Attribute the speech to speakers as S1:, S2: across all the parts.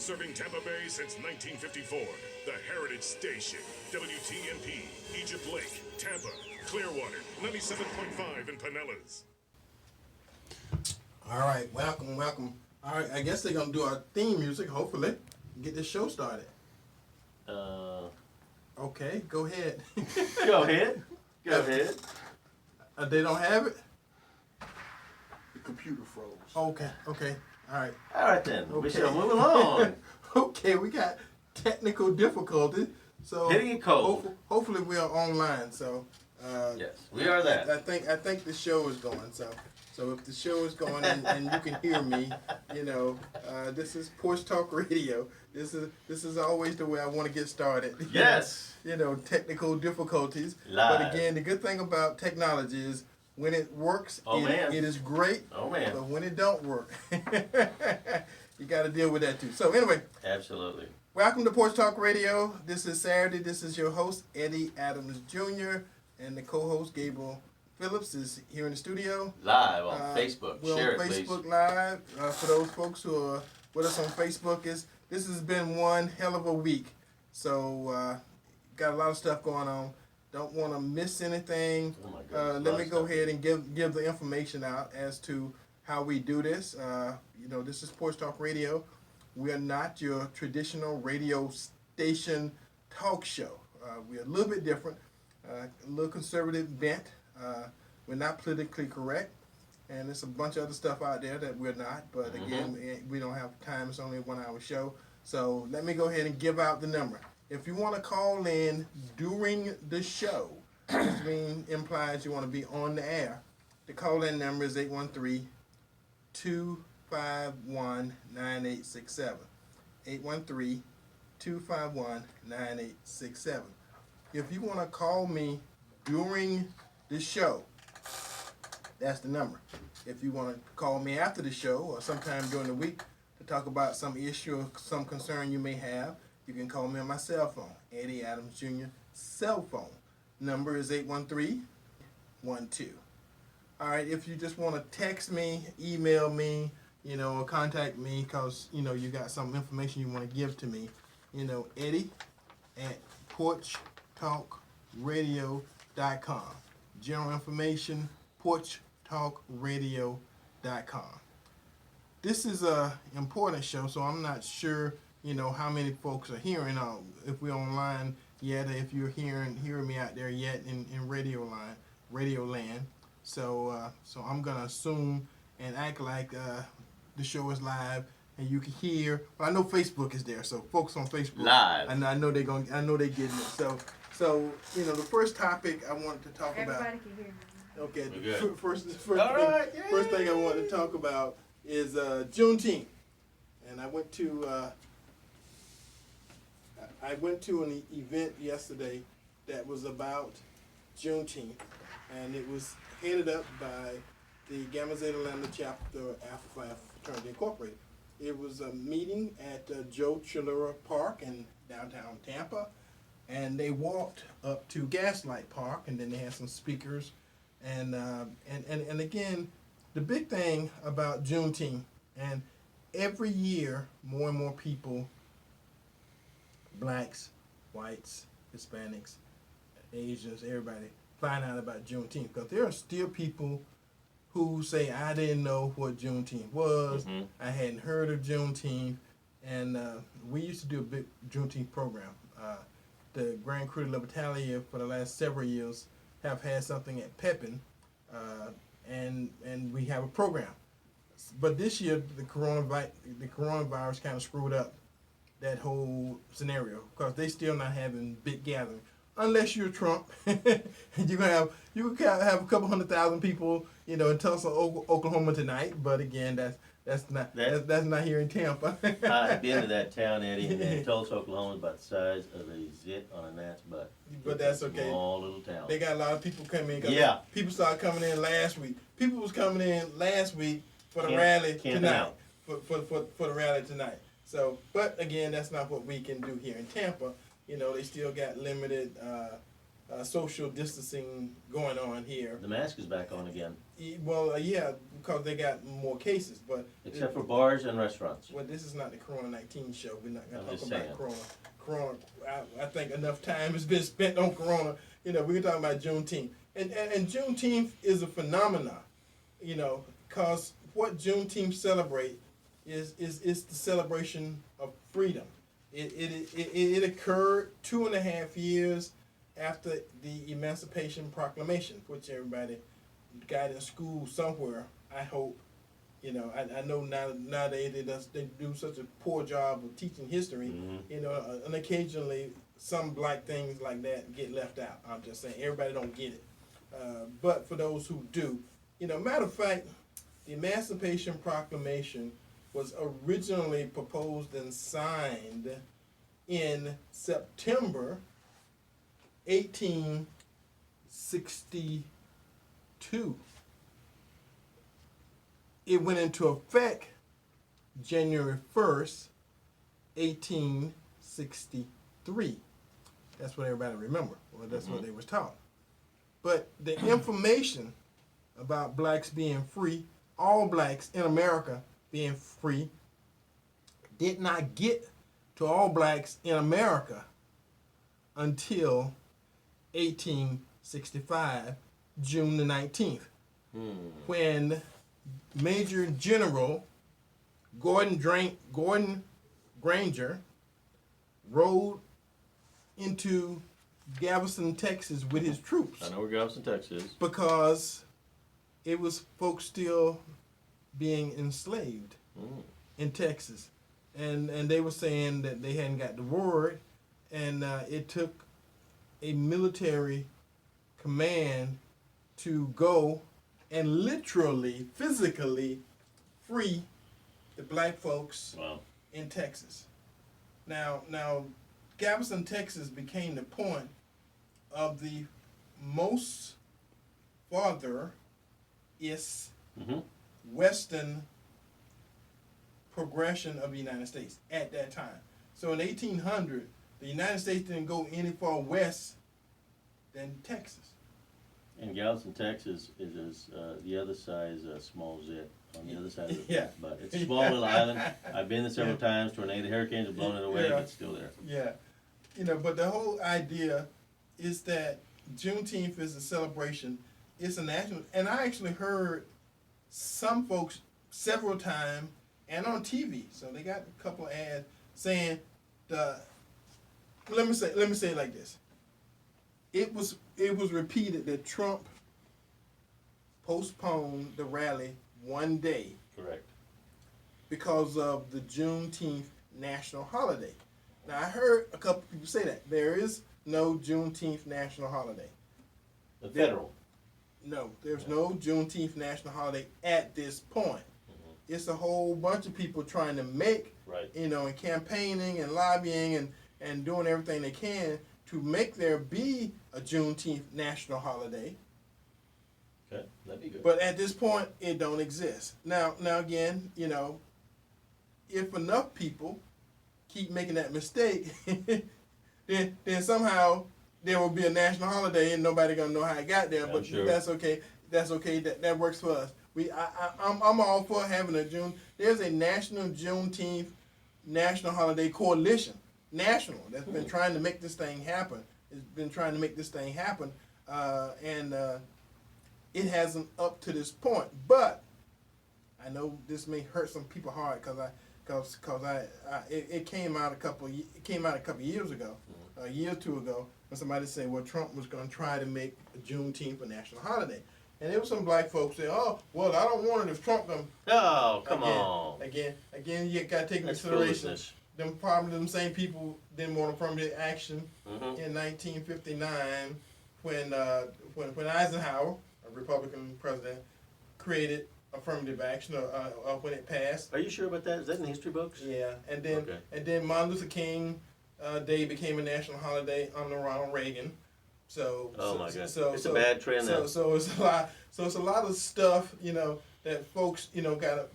S1: Serving Tampa Bay since 1954. The Heritage Station. WTMP, Egypt Lake, Tampa, Clearwater, 97.5 in Pinellas.
S2: All right, welcome. All right, I guess they're going to do our theme music, hopefully, get this show started. Okay, go ahead.
S3: Go ahead.
S2: They don't have it?
S4: The computer froze.
S2: Okay, all right.
S3: All right then, we
S2: Okay.
S3: shall move along.
S2: Okay, we got technical difficulties, so
S3: Hitting it cold.
S2: Hopefully we are online. So
S3: Yes, we are that.
S2: I think the show is going. So if the show is going and you can hear me, this is Porch Talk Radio. This is always the way I want to get started.
S3: Yes.
S2: Technical difficulties.
S3: Live.
S2: But again, the good thing about technology is when it works, it is great.
S3: Oh man.
S2: But when it don't work, you got to deal with that too. So anyway.
S3: Absolutely.
S2: Welcome to Porch Talk Radio. This is Saturday. This is your host, Eddie Adams Jr., and the co-host, Gabriel Phillips, is here in the studio.
S3: Live on Facebook.
S2: We're
S3: Share
S2: on
S3: it,
S2: Facebook
S3: please.
S2: Live. For those folks who are with us on Facebook, this has been one hell of a week. So got a lot of stuff going on. Don't want to miss anything.
S3: Oh my goodness,
S2: Let me go ahead and give the information out as to how we do this. This is Porch Talk Radio. We are not your traditional radio station talk show. We're a little bit different, a little conservative bent. We're not politically correct, and there's a bunch of other stuff out there that we're not. But again, we don't have time. It's only a 1 hour show. So let me go ahead and give out the number. If you want to call in during the show, which implies you want to be on the air, the call-in number is 813-251-9867. 813-251-9867. If you want to call me during the show, that's the number. If you want to call me after the show or sometime during the week to talk about some issue or some concern you may have, you can call me on my cell phone, Eddie Adams Jr. cell phone. Number is 813-12. All right, if you just want to text me, email me, or contact me because, you got some information you want to give to me, Eddie at porchtalkradio.com. General information, porchtalkradio.com. This is a important show, so I'm not sure, how many folks are hearing, if we're online yet, if you're hearing me out there yet in radio land. So I'm going to assume and act like the show is live and you can hear. Well, I know Facebook is there, so folks on Facebook
S3: Live.
S2: I know they're getting it. So the first topic I wanted to talk about.
S5: Everybody can hear me.
S2: Okay,
S3: First
S2: first thing I want to talk about is Juneteenth, and I went to an event yesterday that was about Juneteenth, and it was headed up by the Gamma Zeta Lambda chapter Alpha Phi Fraternity Incorporated. It was a meeting at Joe Chalura Park in downtown Tampa, and they walked up to Gaslight Park, and then they had some speakers. And again, the big thing about Juneteenth, and every year more and more people, blacks, whites, Hispanics, Asians, everybody, find out about Juneteenth. Because there are still people who say, I didn't know what Juneteenth was, I hadn't heard of Juneteenth, and we used to do a big Juneteenth program. The Grand Crew La Battaglia for the last several years have had something at Pepin, and we have a program. But this year, the coronavirus kind of screwed up that whole scenario because they still not having big gatherings. Unless you're Trump, and you can have a couple 100,000 people, in Tulsa, Oklahoma tonight. But again, that's not here in Tampa.
S3: I've been to that town, Eddie, and Tulsa, Oklahoma is about the size of a zit on a gnat's butt.
S2: But that's okay.
S3: Small little town.
S2: They got a lot of people coming in.
S3: Yeah.
S2: People started coming in last week. People was coming in last week for the rally tonight. For the rally tonight. So, but again, that's not what we can do here in Tampa. They still got limited social distancing going on here.
S3: The mask is back on again.
S2: Well, yeah, because they got more cases. But
S3: Except for bars and restaurants.
S2: well, this is not the Corona-19 show. We're not going
S3: I'm
S2: to talk
S3: just
S2: about
S3: saying.
S2: Corona. Corona. I think enough time has been spent on Corona. You know, we're talking about Juneteenth, and Juneteenth is a phenomenon. You know, because what Juneteenth celebrate is the celebration of freedom. It occurred 2.5 years after the Emancipation Proclamation, which everybody got in school somewhere. I hope. You know, I know nowadays they do such a poor job of teaching history.
S3: Mhm.
S2: You know, and occasionally some black things like that get left out. I'm just saying, everybody don't get it. But for those who do, you know, matter of fact, the Emancipation Proclamation was originally proposed and signed in September 1862. It went into effect January 1st, 1863. That's what everybody remember. Well, that's what they was taught. But the information about blacks being free, all blacks in America being free, did not get to all blacks in America until 1865, June the 19th, when Major General Gordon Granger rode into Galveston, Texas with his troops.
S3: I know where Galveston, Texas is.
S2: Because it was folks still being enslaved in Texas. And they were saying that they hadn't got the word, and it took a military command to go and literally, physically free the black folks in Texas. Now, Galveston, Texas became the point of the most farthest western progression of the United States at that time. So in 1800, the United States didn't go any far west than Texas.
S3: And Galveston, Texas is the other side is a small zit on the other side of the
S2: Yeah.
S3: but it's a small little island. I've been there several times. Tornado hurricanes have blown it away, but it's still there.
S2: Yeah. You know, but the whole idea is that Juneteenth is a celebration. It's a national, and I actually heard some folks several times and on TV. So they got a couple of ads saying let me say it like this. It was repeated that Trump postponed the rally one day
S3: Correct.
S2: because of the Juneteenth national holiday. Now, I heard a couple people say that. There is no Juneteenth national holiday.
S3: The federal.
S2: No, there's no Juneteenth national holiday at this point. It's a whole bunch of people trying to make, you know, and campaigning and lobbying and doing everything they can to make there be a Juneteenth national holiday.
S3: Okay, that'd be good.
S2: But at this point, it don't exist. Now again, you know, if enough people keep making that mistake, then somehow there will be a national holiday and nobody gonna know how it got there. But
S3: sure.
S2: That's okay. That's okay. That works for us. I'm all for having a June. There's a national Juneteenth national holiday coalition, national, that's been trying to make this thing happen. It's been trying to make this thing happen, and it hasn't up to this point. But I know this may hurt some people hard because it came out a couple years ago, a year or two ago, when somebody said, well, Trump was going to try to make Juneteenth a national holiday. And there were some black folks say, "Oh, well, I don't want it if Trump comes."
S3: Oh, come on.
S2: Again, you got to take into
S3: That's
S2: consideration.
S3: foolishness.
S2: Them same people didn't want affirmative action in 1959 when Eisenhower, a Republican president, created affirmative action when it passed.
S3: Are you sure about that? Is that in the history books?
S2: Yeah, and then Martin Luther King Day became a national holiday under Ronald Reagan. So,
S3: my God, it's a bad trend now.
S2: So it's a lot. So it's a lot of stuff, you know, that folks, you know, gotta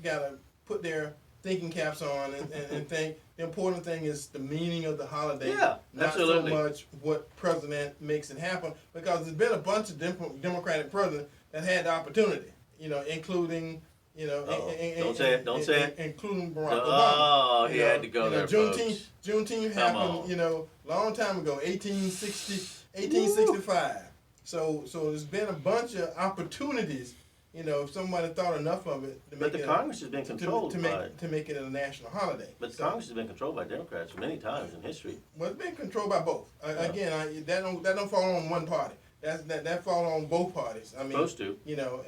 S2: put their thinking caps on and think. The important thing is the meaning of the holiday.
S3: Yeah,
S2: not
S3: absolutely.
S2: so much what president makes it happen, because there's been a bunch of Democratic presidents that had the opportunity, you know, including You know,
S3: Don't say it. Don't say it.
S2: Including Barack Obama.
S3: Oh, he had to go there,
S2: Juneteenth,
S3: folks.
S2: Juneteenth
S3: Come
S2: happened,
S3: on.
S2: long time ago, 1865. So there's been a bunch of opportunities. If somebody thought enough of it to
S3: But
S2: make
S3: the
S2: it
S3: Congress has been controlled by.
S2: to make it a national holiday.
S3: But Congress has been controlled by Democrats many times in history.
S2: Well, it's been controlled by both. Again, that don't fall on one party. That fall on both parties. I mean,
S3: Supposed to.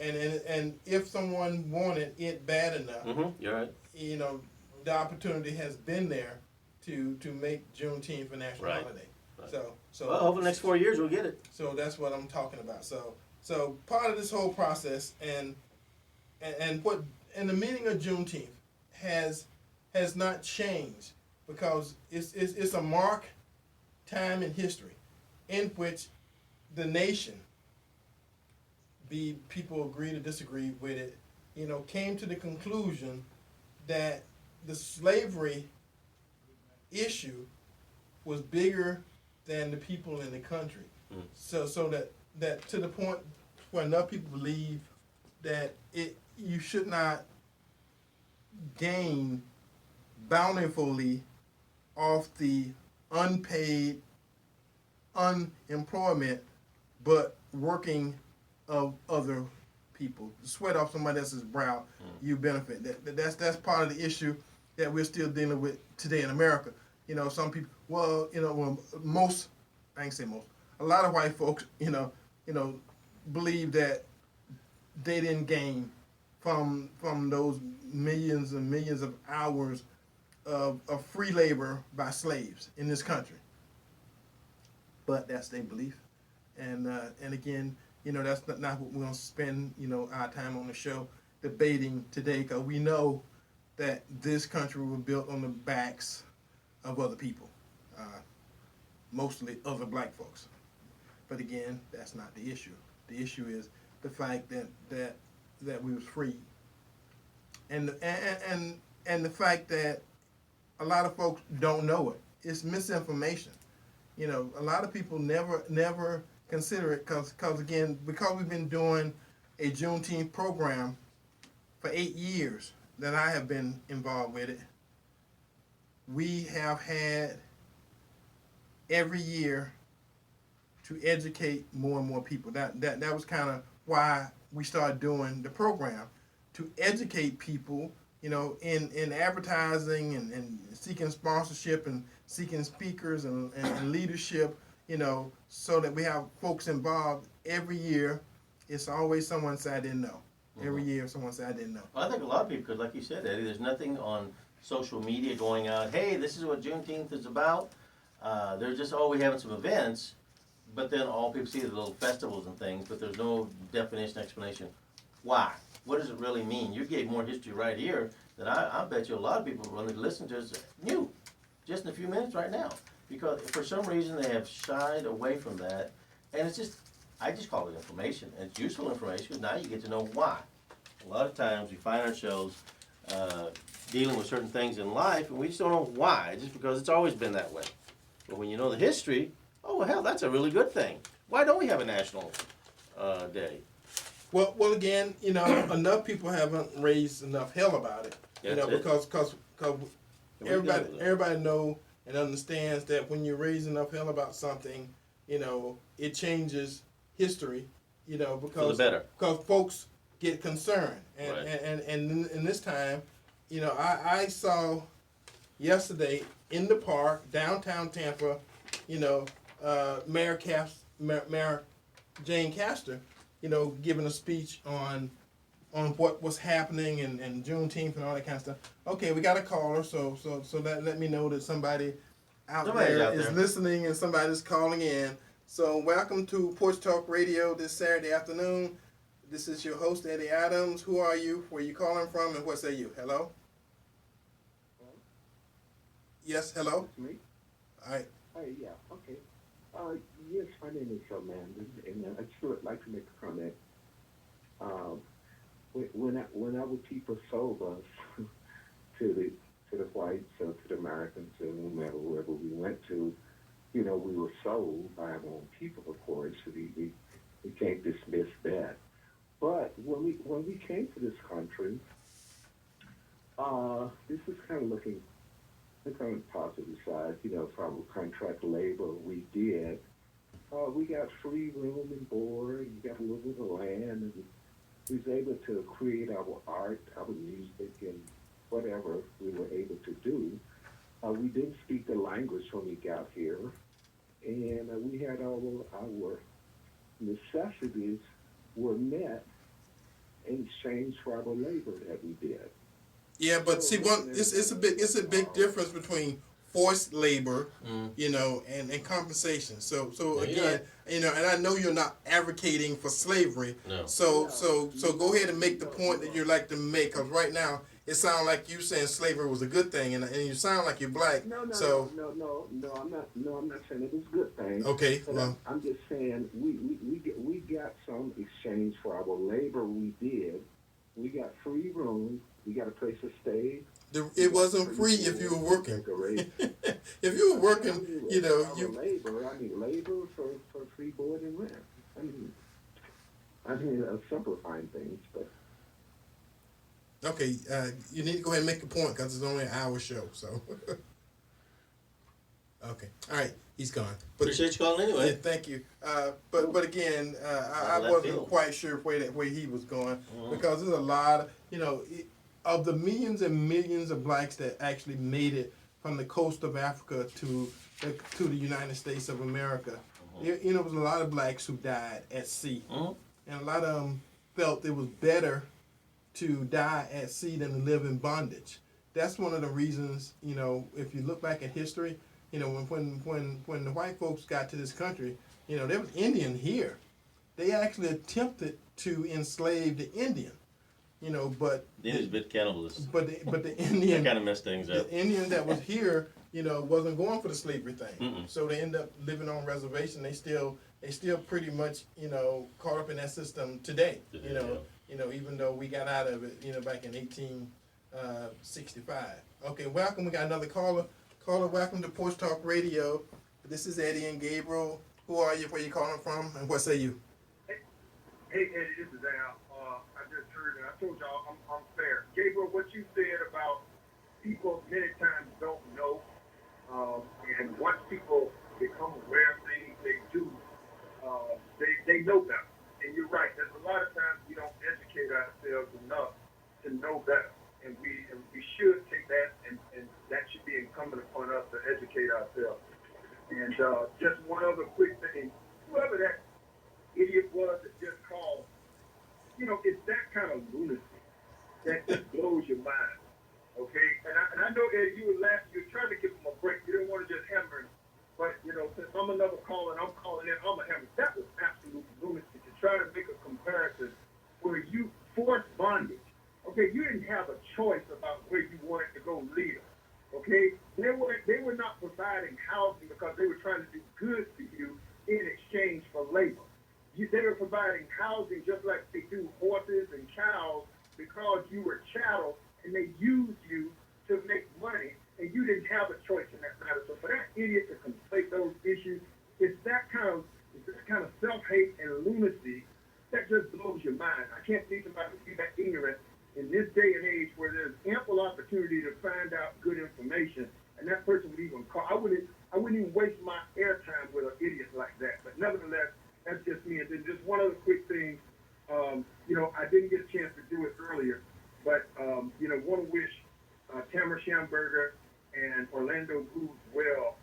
S2: And if someone wanted it bad enough,
S3: You're right.
S2: The opportunity has been there to make Juneteenth a national holiday.
S3: Right.
S2: So
S3: Well, over the next 4 years we'll get it.
S2: So that's what I'm talking about. So part of this whole process and what and the meaning of Juneteenth has not changed because it's a mark time in history in which the nation, be people agree to disagree with it, came to the conclusion that the slavery issue was bigger than the people in the country. So that to the point where enough people believe that you should not gain bountifully off the unpaid unemployment, but working of other people. Sweat off somebody else's brow, you benefit. That's part of the issue that we're still dealing with today in America. Some people, most, I ain't say most, a lot of white folks, believe that they didn't gain from those millions and millions of hours of free labor by slaves in this country. But that's their belief, and again, that's not what we're gonna spend our time on the show debating today, because we know that this country was built on the backs of other people, mostly other black folks. But again, that's not the issue. The issue is the fact that we was free, and the fact that a lot of folks don't know it. It's misinformation. A lot of people never consider it because we've been doing a Juneteenth program for 8 years that I have been involved with it. We have had every year to educate more and more people. That was kind of why we started doing the program, to educate people, in advertising and seeking sponsorship and seeking speakers and leadership, so that we have folks involved every year. It's always someone said I didn't know. Every year someone said I didn't know.
S3: Well, I think a lot of people, because like you said, Eddie, there's nothing on social media going out, hey, this is what Juneteenth is about. They're just, we're having some events, but then all people see the little festivals and things, but there's no definition, explanation. Why? What does it really mean? You gave more history right here that I bet you a lot of people when they listen to us knew just in a few minutes right now. Because for some reason they have shied away from that. And it's just, I just call it information. And it's useful information because now you get to know why. A lot of times we find ourselves dealing with certain things in life and we just don't know why, just because it's always been that way. But when you know the history, oh, well, hell, that's a really good thing. Why don't we have a national day?
S2: Well, again, enough people haven't raised enough hell about it. Because everybody know and understands that when you raise enough hell about something, it changes history. Because
S3: for the better.
S2: Because folks get concerned,
S3: Right.
S2: and in this time, I saw yesterday in the park downtown Tampa, Mayor Jane Castor, giving a speech on what was happening and Juneteenth and all that kind of stuff. Okay, we got a caller, so let me know that somebody out there is listening and somebody's calling in. So welcome to Porch Talk Radio this Saturday afternoon. This is your host, Eddie Adams. Who are you? Where you calling from? And what say you? Hello? Yes, hello?
S5: It's me?
S2: All right.
S5: Hey, yeah, okay. Yes, my name is Amanda, and I'd sure like to make a comment. When our people sold us to the whites or to the Americans or whoever we went to, we were sold by our own people, of course. So we can't dismiss that. But when we came to this country, This is kind of looking on the positive side, from contract labor we did. We got free room and board, you got a little bit of land, and we was able to create our art, our music, and whatever we were able to do. We didn't speak the language when we got here, and we had our necessities were met in exchange for our labor that we did.
S2: Yeah, but see, it's a big difference between forced labor, and compensation. So again, and I know you're not advocating for slavery.
S3: No.
S2: So go ahead and make the point that you'd like to make, because right now it sounds like you saying slavery was a good thing, and you sound like you're black.
S5: No, I'm not saying it was a good thing.
S2: Okay,
S5: But
S2: well,
S5: I'm just saying we got some exchange for our labor we did. We got free room. We got a place to stay.
S2: It wasn't free if you were working. If you were working,
S5: labor. I mean labor for free board and rent. I mean simplifying things, but.
S2: Okay, you need to go ahead and make a point because it's only an hour show. So. Okay, all right, he's gone. But
S3: Appreciate you calling anyway.
S2: yeah, thank you. But again, I wasn't quite sure where he was going because there's a lot of of the millions and millions of blacks that actually made it from the coast of Africa to the United States of America. There was a lot of blacks who died at sea, and a lot of them felt it was better to die at sea than to live in bondage. That's one of the reasons, if you look back at history, when the white folks got to this country, there was Indian here. They actually attempted to enslave the Indian, but
S3: The Indian's a bit cannibalist.
S2: but the Indian
S3: That kind of messed things up.
S2: the Indian that was here, wasn't going for the slavery thing. So they end up living on reservation. They still pretty much, caught up in that system today. Even though we got out of it, back in 1865. Okay, welcome. We got another caller. Caller, welcome to Porch Talk Radio. This is Eddie and Gabriel. Who are you? Where you calling from? And what say you?
S6: Hey, Eddie, this is Al. I just heard, and I told y'all I'm fair. Gabriel, what you said about people many times don't know, and once people become aware of things, they do. They know better. And you're right. There's a lot of times we don't educate ourselves enough to know better, and we should take that, and that should be incumbent upon us to educate ourselves. And just one other quick thing: whoever that idiot was that just called, it's that kind of lunacy that just blows your mind. Okay, and I know Eddie, you were laughing. You're trying to give him a break. You didn't want to just hammer him. But, since I'm another caller and I'm calling in, I'm a hammer. That was absolute lunacy to try to make a comparison where you forced bondage. Okay, you didn't have a choice about where you wanted to go live. Okay, they were not providing housing because they were trying to do good for you in exchange for labor. They were providing housing just like they do horses and cows because you were chattel and they used you to make money. And you didn't have a choice in that matter. So for that idiot to conflate those issues, it's that kind of self-hate and lunacy that just blows your mind. I can't see somebody be that ignorant in this day and age where there's ample opportunity to find out good information, and that person would even call. I wouldn't even waste my airtime with an idiot like that. But nevertheless, that's just me. And then just one other quick thing. I didn't get a chance to do it earlier, but want to wish Tamara Schamberger and Orlando Gould well,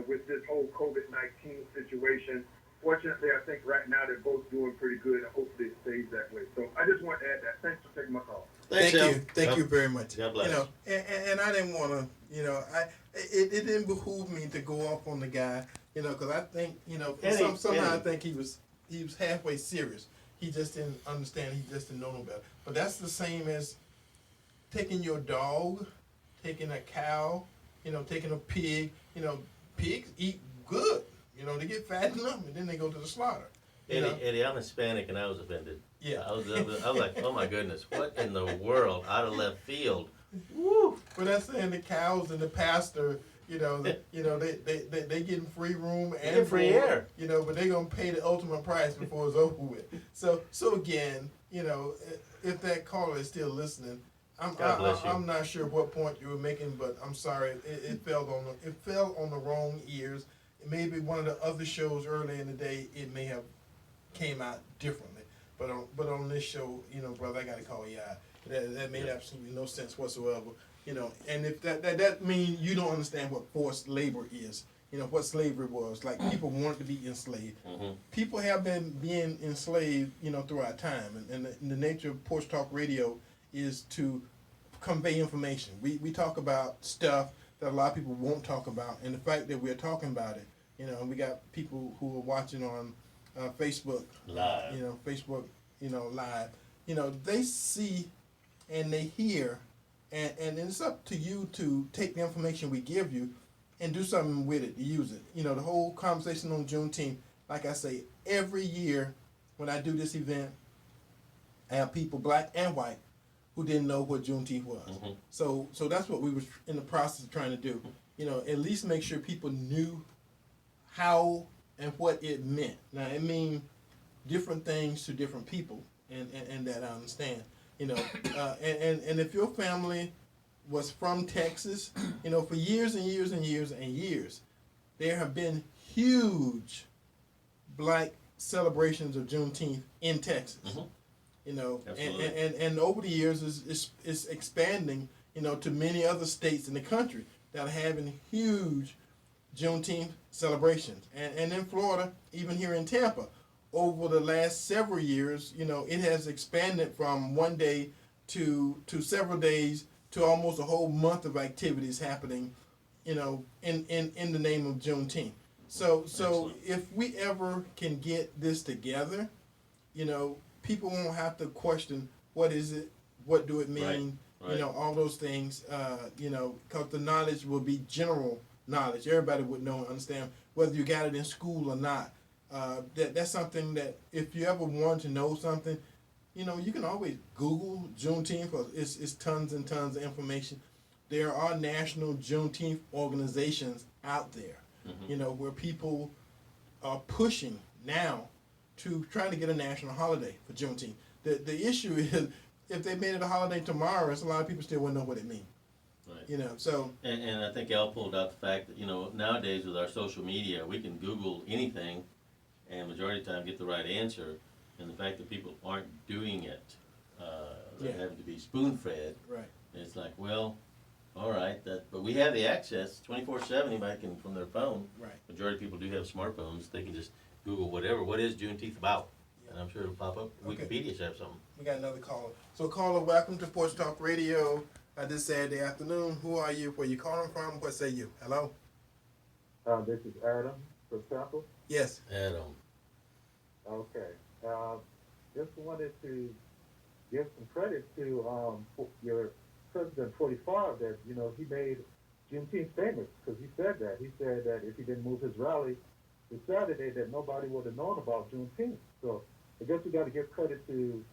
S6: with this whole COVID-19 situation. Fortunately, I think right now they're both doing pretty good, and hopefully it stays that way. So I just want to add that. Thanks for taking my call.
S2: Thank you very much.
S3: God bless.
S2: And I didn't want to, it didn't behoove me to go off on the guy, because I think, somehow I think he was halfway serious. He just didn't understand. He just didn't know no better. But that's the same as taking your dog, taking a cow, taking a pig. Pigs eat good. They get fattened up and then they go to the slaughter.
S3: Eddie, I'm Hispanic and I was offended.
S2: Yeah.
S3: I was like, oh my goodness, what in the world? Out of left field. Woo!
S2: But that's saying the cows and the pasture, they getting free room and
S3: free air.
S2: But they're gonna pay the ultimate price before it's over with. So again, if that caller is still listening,
S3: God bless you.
S2: I'm not sure what point you were making, but I'm sorry. It fell on the wrong ears. Maybe one of the other shows earlier in the day, it may have came out differently. But on this show, brother, I got to call you out. That made absolutely no sense whatsoever. And if that means you don't understand what forced labor is. What slavery was. Like, people wanted to be enslaved.
S3: Mm-hmm.
S2: People have been being enslaved, throughout time. And the nature of Porch Talk Radio is to convey information. We talk about stuff that a lot of people won't talk about. And the fact that we're talking about it, and we got people who are watching on Facebook.
S3: Live.
S2: Facebook, live. They see and they hear, and it's up to you to take the information we give you and do something with it, to use it. The whole conversation on Juneteenth, like I say, every year when I do this event, I have people, black and white, who didn't know what Juneteenth was.
S3: Mm-hmm.
S2: So that's what we were in the process of trying to do. At least make sure people knew how and what it meant. Now, it means different things to different people, and that I understand. And if your family was from Texas, for years and years and years and years, there have been huge black celebrations of Juneteenth in Texas.
S3: Mm-hmm.
S2: And over the years it's expanding, to many other states in the country that are having huge Juneteenth celebrations. And in Florida, even here in Tampa, over the last several years, it has expanded from one day to several days to almost a whole month of activities happening, in the name of Juneteenth. So
S3: Excellent.
S2: if we ever can get this together, people won't have to question what is it, what do it mean,
S3: Right.
S2: all those things, because the knowledge will be general knowledge. Everybody would know and understand whether you got it in school or not. That's something that if you ever want to know something, you can always Google Juneteenth, because it's tons and tons of information. There are national Juneteenth organizations out there,
S3: Mm-hmm.
S2: where people are pushing now to try to get a national holiday for Juneteenth. The issue is, if they made it a holiday tomorrow, there's a lot of people still wouldn't know what it means.
S3: Right.
S2: So
S3: And I think Al pulled out the fact that, nowadays with our social media, we can Google anything and majority of the time get the right answer. And the fact that people aren't doing it, they're having to be spoon-fed.
S2: right.
S3: It's like, well, all right, but we have the access 24/7. Anybody can from their phone.
S2: Right.
S3: Majority of people do have smartphones. They can just Google whatever. What is Juneteenth about?
S2: Yeah.
S3: And I'm sure it'll pop up.
S2: Okay.
S3: Wikipedia should have something.
S2: We got another caller. So caller, welcome to Porch Talk Radio this Saturday afternoon. Who are you? Where you calling from? What say you? Hello?
S5: This is Adam from Tampa.
S2: Yes.
S3: Adam.
S5: Okay. Just wanted to give some credit to your President 45 that, he made Juneteenth famous, because he said that. He said that if he didn't move his rally to Saturday, that nobody would have known about Juneteenth. So I guess we got to give credit to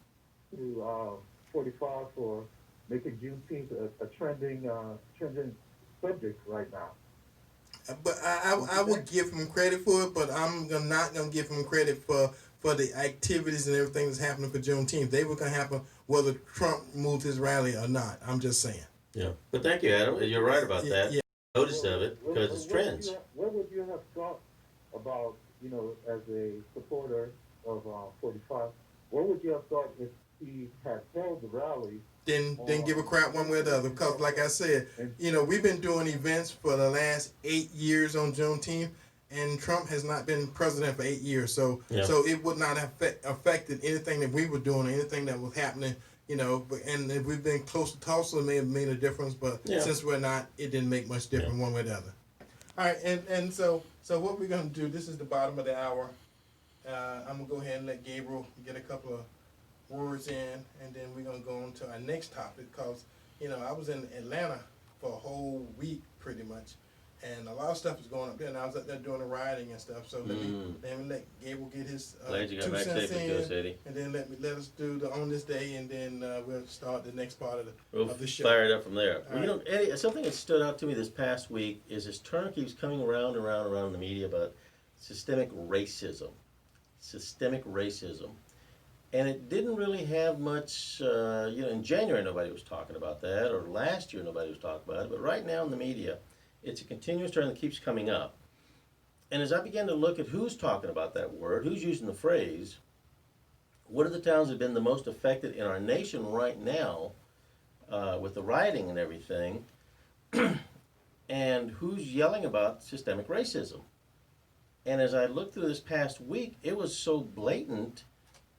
S5: 45 for making Juneteenth a trending subject right now.
S2: But I would give him credit for it, but I'm not going to give him credit for the activities and everything that's happening for Juneteenth. They were going to happen whether Trump moved his rally or not. I'm just saying.
S3: Yeah. But thank you, Adam. You're right about that.
S2: Yeah.
S3: Notice of it because it's trends.
S5: What would you have thought about, as a supporter of 45, what would you have thought if he had held the rally?
S2: Didn't give a crap one way or the other, because like I said, we've been doing events for the last 8 years on Juneteenth, and Trump has not been president for 8 years, so it would not have affected anything that we were doing, or anything that was happening, and if we've been close to Tulsa, it may have made a difference, but since we're not, it didn't make much difference one way or the other. All right, and so what we're going to do, this is the bottom of the hour. I'm going to go ahead and let Gabriel get a couple of words in, and then we're going to go on to our next topic, because, I was in Atlanta for a whole week pretty much, and a lot of stuff is going up there, and I was up there doing the rioting and stuff, so let me let Gabriel get his
S3: Glad you got
S2: 2
S3: back
S2: cents
S3: safely,
S2: in,
S3: Joe City.
S2: and then let us do the on this day, and then we'll start the next part of the show.
S3: Fire it up from there.
S2: All
S3: Well, Eddie, something that stood out to me this past week is this term keeps coming around in the media about systemic racism. Systemic racism. And it didn't really have much, in January nobody was talking about that, or last year nobody was talking about it, but right now in the media, it's a continuous trend that keeps coming up. And as I began to look at who's talking about that word, who's using the phrase, what are the towns that have been the most affected in our nation right now with the rioting and everything, and who's yelling about systemic racism? And as I looked through this past week, it was so blatant.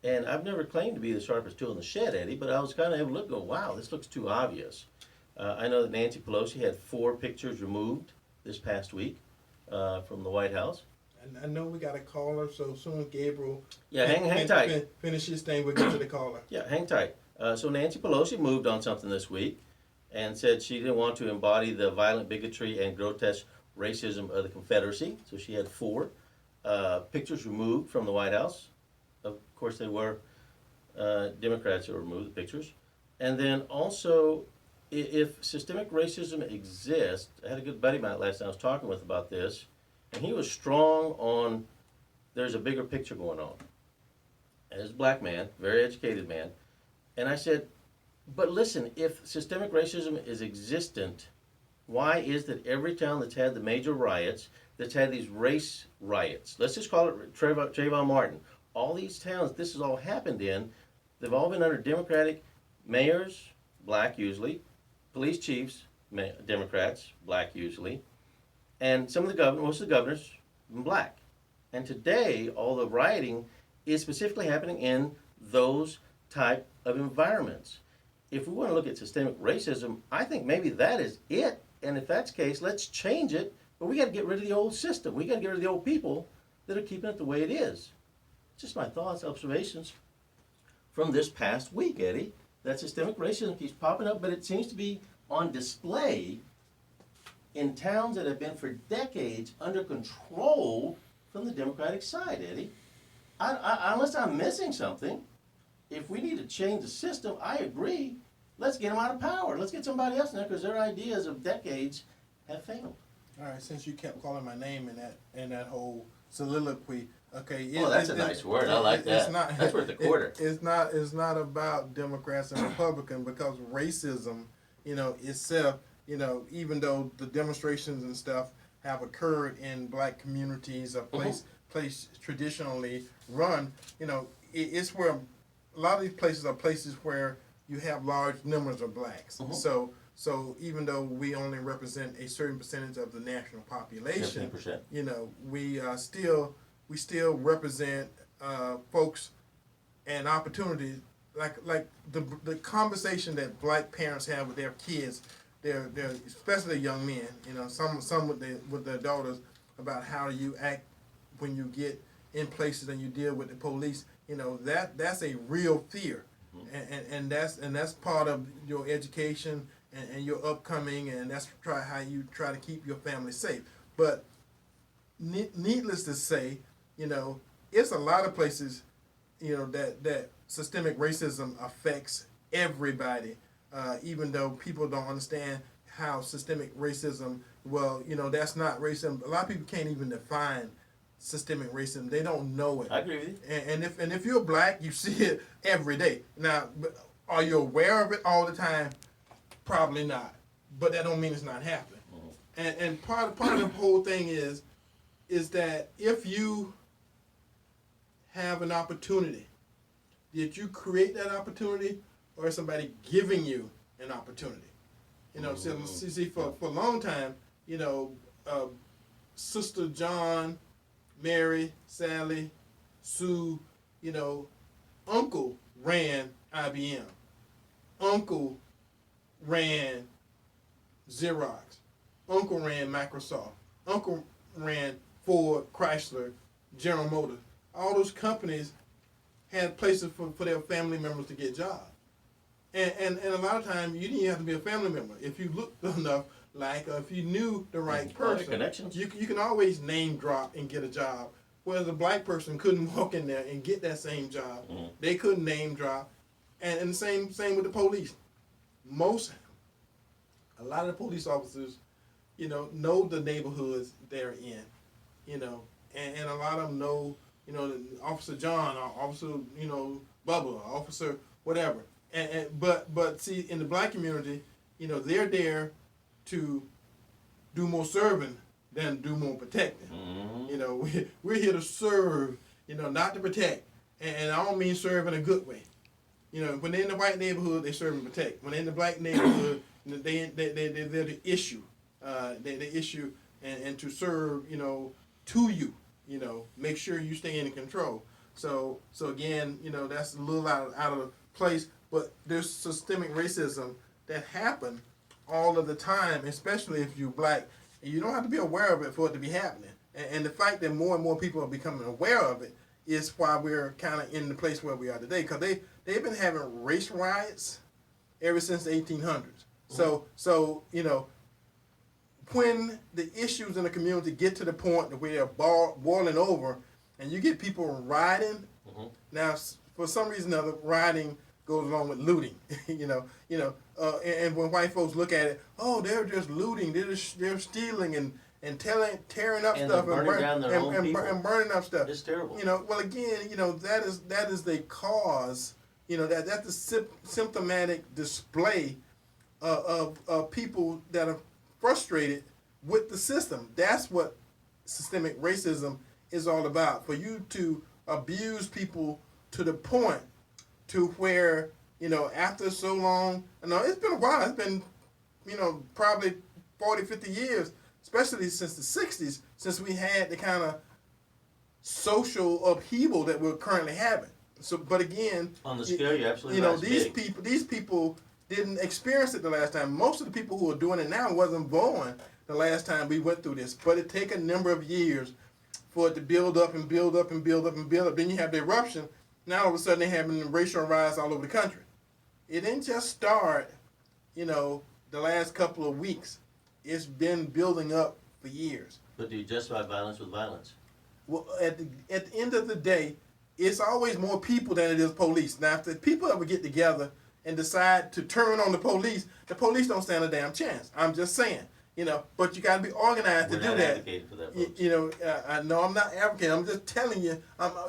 S3: And I've never claimed to be the sharpest tool in the shed, Eddie, but I was kind of able to look and go, wow, this looks too obvious. I know that Nancy Pelosi had 4 pictures removed this past week from the White House.
S2: And I know we got a caller, so soon as Gabriel
S3: Hang tight.
S2: Finish his thing, we'll get to the caller.
S3: Yeah, hang tight. So Nancy Pelosi moved on something this week and said she didn't want to embody the violent bigotry and grotesque racism of the Confederacy. So she had 4 pictures removed from the White House. Of course, they were Democrats who removed the pictures. And then also, if systemic racism exists, I had a good buddy of mine last night I was talking with about this, and he was strong on there's a bigger picture going on. And as a black man, very educated man, and I said, but listen, if systemic racism is existent, why is that every town that's had the major riots, that's had these race riots, let's just call it Trayvon Martin, all these towns this has all happened in, they've all been under Democratic mayors, black usually, police chiefs, Democrats, black usually, and some of the governors, most of the governors, black. And today, all the rioting is specifically happening in those type of environments. If we want to look at systemic racism, I think maybe that is it. And if that's the case, let's change it. But we got to get rid of the old system. We got to get rid of the old people that are keeping it the way it is. Just my thoughts, observations from this past week, Eddie. That systemic racism keeps popping up, but it seems to be on display in towns that have been for decades under control from the Democratic side, Eddie. Unless I'm missing something, if we need to change the system, I agree. Let's get them out of power. Let's get somebody else in there because their ideas of decades have failed.
S2: All right, since you kept calling my name in that whole soliloquy, okay.
S3: That's a nice word. I like that. That's worth a quarter.
S2: It's not about Democrats and Republicans because racism, itself, even though the demonstrations and stuff have occurred in black communities, a place traditionally run, it's where a lot of these places are places where you have large numbers of blacks. So even though we only represent a certain percentage of the national population,
S3: 15%.
S2: We still represent folks and opportunities like the conversation that black parents have with their kids, their especially young men. Some with their daughters about how you act when you get in places and you deal with the police. That's a real fear, and that's part of your education and your upcoming, and that's how you try to keep your family safe. But needless to say, it's a lot of places, that systemic racism affects everybody, even though people don't understand how systemic racism, that's not racism. A lot of people can't even define systemic racism. They don't know it.
S3: I agree with you.
S2: And if you're black, you see it every day. Now, are you aware of it all the time? Probably not. But that don't mean it's not happening. And part of the whole thing is that if you have an opportunity, did you create that opportunity, or is somebody giving you an opportunity? See, for a long time, Sister John, Mary, Sally, Sue, Uncle ran IBM. Uncle ran Xerox. Uncle ran Microsoft. Uncle ran Ford, Chrysler, General Motors. All those companies had places for their family members to get jobs. And a lot of times you didn't have to be a family member. If you looked enough, if you knew the right person,
S3: connections.
S2: You can always name drop and get a job. Whereas a black person couldn't walk in there and get that same job. They couldn't name drop. And the same with the police. A lot of the police officers, know the neighborhoods they're in, and a lot of them know, Officer John or Officer, bubble, officer, whatever. But see, in the black community, they're there to do more serving than do more protecting. We're here to serve, not to protect. And I don't mean serve in a good way. When they're in the white neighborhood, they serve and protect. When they're in the black neighborhood, they're the issue. They issue and to serve, to you, make sure you stay in control. So again, that's a little out of place, but there's systemic racism that happen all of the time, especially if you're black. And you don't have to be aware of it for it to be happening. And the fact that more and more people are becoming aware of it is why we're kind of in the place where we are today. Because they've been having race riots ever since the 1800s. So when the issues in the community get to the point where they're boiling over, and you get people rioting, now for some reason or other, rioting goes along with looting, and when white folks look at it, oh, they're just looting, they're stealing and tearing up
S3: And
S2: stuff
S3: they're burning down their own people.
S2: and burning up stuff.
S3: It's terrible.
S2: Well, again, that is the cause. That's the symptomatic display of people that are frustrated with the system. That's what systemic racism is all about. For you to abuse people to the point to where, after so long, it's been a while. It's been, probably 40, 50 years, especially since the 60s, since we had the kind of social upheaval that we're currently having. So, but again,
S3: On the scale, you're absolutely right. It's big.
S2: these people didn't experience it the last time. Most of the people who are doing it now wasn't born the last time we went through this. But it take a number of years for it to build up and build up and build up and build up. Then you have the eruption. Now all of a sudden they're having racial riots all over the country. It didn't just start, the last couple of weeks. It's been building up for years.
S3: But do you justify violence with violence?
S2: Well, at the end of the day, it's always more people than it is police. Now, if the people ever get together and decide to turn on the police don't stand a damn chance. I'm just saying, but you got to be organized
S3: We're
S2: to do
S3: not
S2: that.
S3: advocating for that, folks.
S2: I know I'm not advocating. I'm just telling you.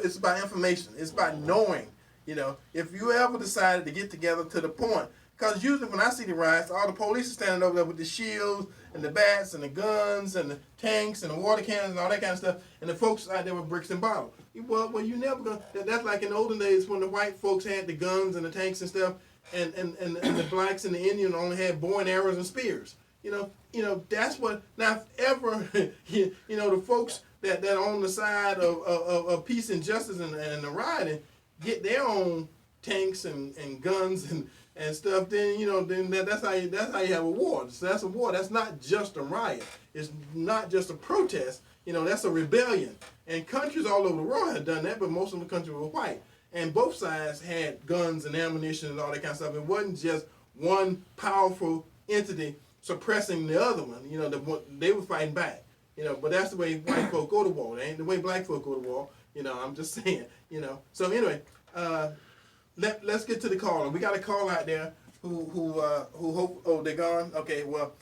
S2: It's about information. It's about knowing. If you ever decided to get together to the point, because usually when I see the riots, all the police are standing over there with the shields and the bats and the guns and the tanks and the water cannons and all that kind of stuff, and the folks out there with bricks and bottles. Well, you never gonna. That's like in the olden days when the white folks had the guns and the tanks and stuff, and the blacks and the Indian only had bow and arrows and spears. That's what. Now, if ever, the folks that are on the side of peace and justice and the rioting get their own tanks and guns and stuff, then that's how you have a war. So that's a war. That's not just a riot. It's not just a protest. That's a rebellion. And countries all over the world have done that, but most of the countries were white. And both sides had guns and ammunition and all that kind of stuff. It wasn't just one powerful entity suppressing the other one. They were fighting back. But that's the way white folk go to war. It ain't the way black folk go to war. I'm just saying. So anyway, let's get to the caller. We got a call out there who hope. Oh, they're gone. Okay. Well,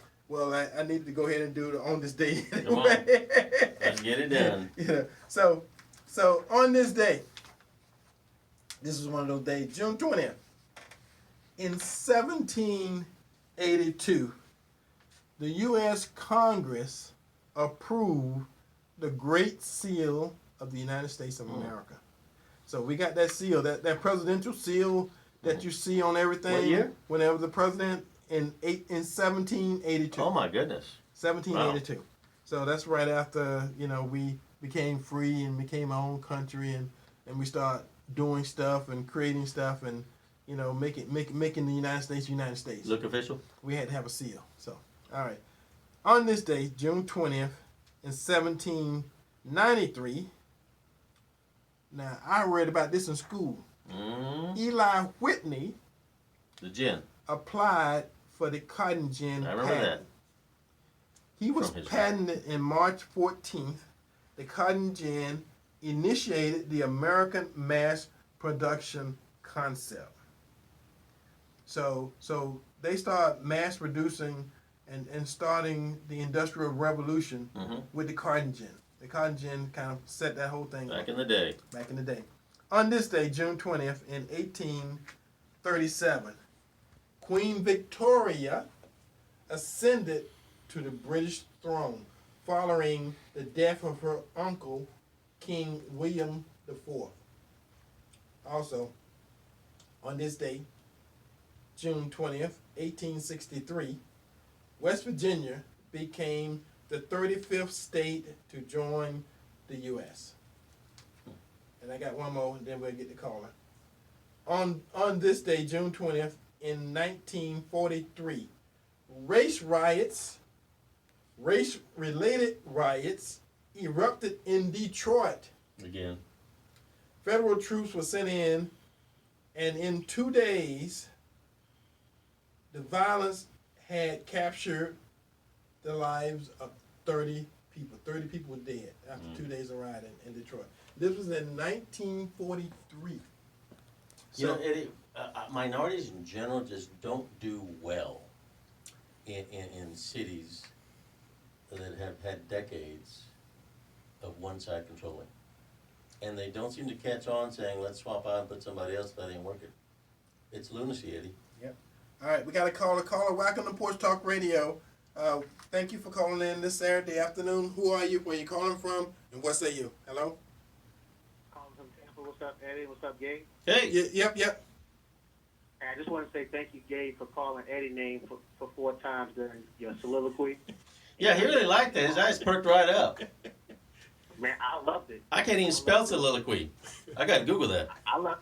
S2: I needed to go ahead and do it on this day.
S3: Come on. Let's get it done.
S2: So on this day, this is one of those days, June 20th, in 1782, the U.S. Congress approved the Great Seal of the United States of America. So we got that seal, that presidential seal that you see on everything.
S3: What year?
S2: Whenever the president in 1782.
S3: Oh my goodness.
S2: 1782.
S3: Wow.
S2: So that's right after we became free and became our own country and we start doing stuff and creating stuff and making the United States United States.
S3: Look official.
S2: We had to have a seal. So all right, on this day, June 20th, in 1793. Now I read about this in school. Eli Whitney,
S3: the gin,
S2: applied for the cotton gin
S3: I remember
S2: patent.
S3: that.
S2: He was patented in March 14th. The cotton gin initiated the American mass production concept. So they start mass producing and starting the Industrial Revolution with the cotton gin. The cotton gin kind of set that whole thing
S3: Back
S2: up.
S3: in the day.
S2: Back in the day. On this day, June 20th, in 1837, Queen Victoria ascended to the British throne following the death of her uncle, King William IV. Also, on this day, June 20th, 1863, West Virginia became the 35th state to join the U.S. And I got one more, and then we'll get the caller. On this day, June 20th, in 1943, race-related riots erupted in Detroit.
S3: Again.
S2: Federal troops were sent in, and in 2 days, the violence had captured the lives of 30 people. 30 people were dead after 2 days of rioting in Detroit. This was in 1943.
S3: You know, Eddie, minorities in general just don't do well in cities that have had decades of one side controlling. And they don't seem to catch on saying, let's swap out and put somebody else, that ain't working. It's lunacy, Eddie.
S2: Yep. All right, we got a caller. Welcome to Porch Talk Radio. Thank you for calling in this Saturday afternoon. Who are you? Where you calling from? And what say you? Hello?
S7: Calling from Tampa. What's up, Eddie? What's up, Gabe?
S3: Hey!
S2: Yep.
S7: I just want to say thank you, Gabe, for calling Eddie's name for 4 times during your soliloquy.
S3: Yeah, he really liked that. His eyes perked right up.
S7: Man, I loved it.
S3: I can't even spell soliloquy. I got to Google that.
S7: I love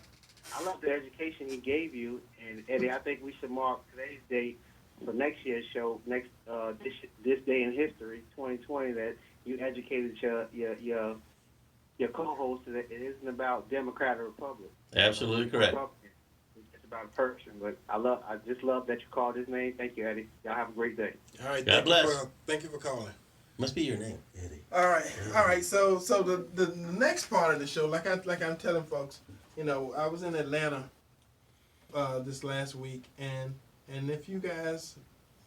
S7: the education he gave you. And, Eddie, I think we should mark today's date for next year's show, this day in history, 2020, that you educated your co-host that it isn't about Democrat or Republican.
S3: Absolutely correct.
S7: It's about a person. But I just love that you called his name. Thank you, Eddie. Y'all have a great day.
S2: All right.
S3: God bless.
S2: Thank you for calling.
S3: Must be your name, Eddie.
S2: All right. So the next part of the show, like I'm telling folks, you know, I was in Atlanta this last week, and if you guys